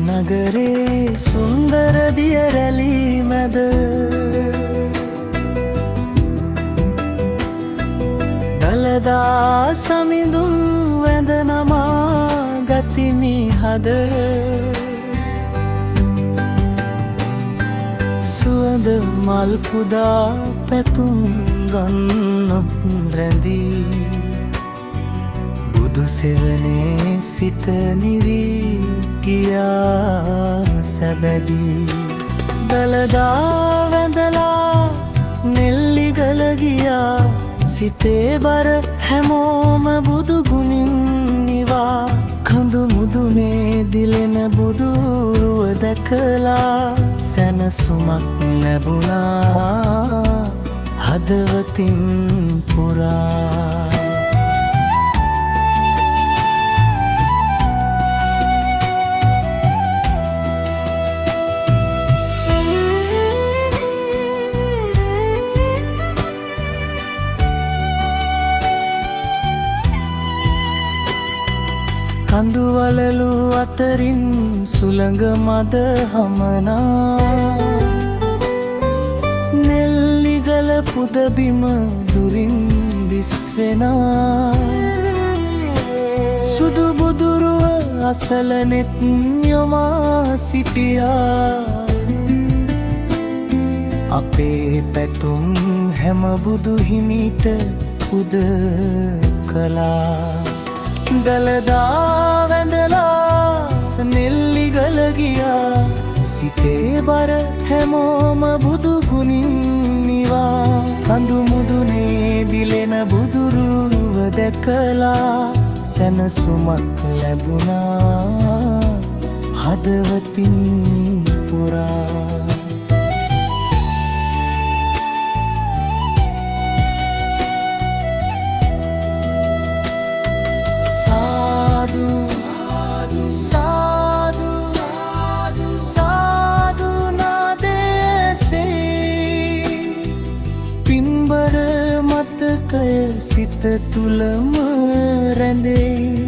නගරේ සුන්දර දිය රැලි මැද දළදා සමිඳුන් වැඳ නමා ගතිමි හද සුවඳ මල් පුදා පැතුම් ගන්නොත් රැඳී බුදු සෙවනේ සිත නිවී ගියා සැබැදී දළදා වැඳලා නෙල්ලිගල ගියා සිතේ බර හැමෝම බුදු ගුණින් නිවා කඳු මුදුනේ දිලෙන බුදුරුව දැකලා සැනසුමක් ලැබුණා හදවතින් පුරා කඳුවලලු අතරින් සුළඟ මද හමනා නෙල්ලිගල පුදබිම දුරින් දිස්වෙනා සුදු බුදුරුව අසල නෙත් යොමා සිටියා අපේ පැතුම් හැම බුදු හිමිට පුද කළා දළදා වැඳලා නෙල්ලිගල ගියා සිතේ බර හැමෝම බුදු ගුණින් නිවා කඳු මුදුනේ දිලෙන බුදුරුව දැකලා සැනසුමක් ලැබුණා හදවතින් පුරා සිත තුලම රැඳේ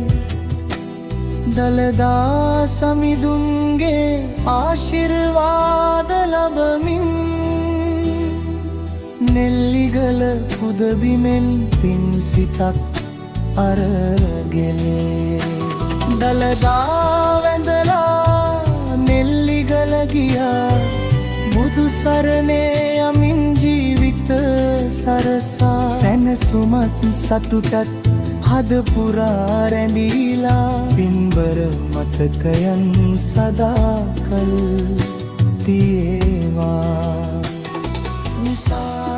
දළදා සමිඳුන්ගේ ආශිර්වාද ලබමින් නෙල්ලිගල පුදබිමෙන් පින් සිතක් අරගෙනේ දළදා වැඳලා නෙල්ලිගල ගියා බුදු සරණේ යමින් ජීවිත සරසා සැනසුමත් සතුටත් හද පුරා රැඳීලා පින්බර මතකයන් සදාකල් තියේවා නිසා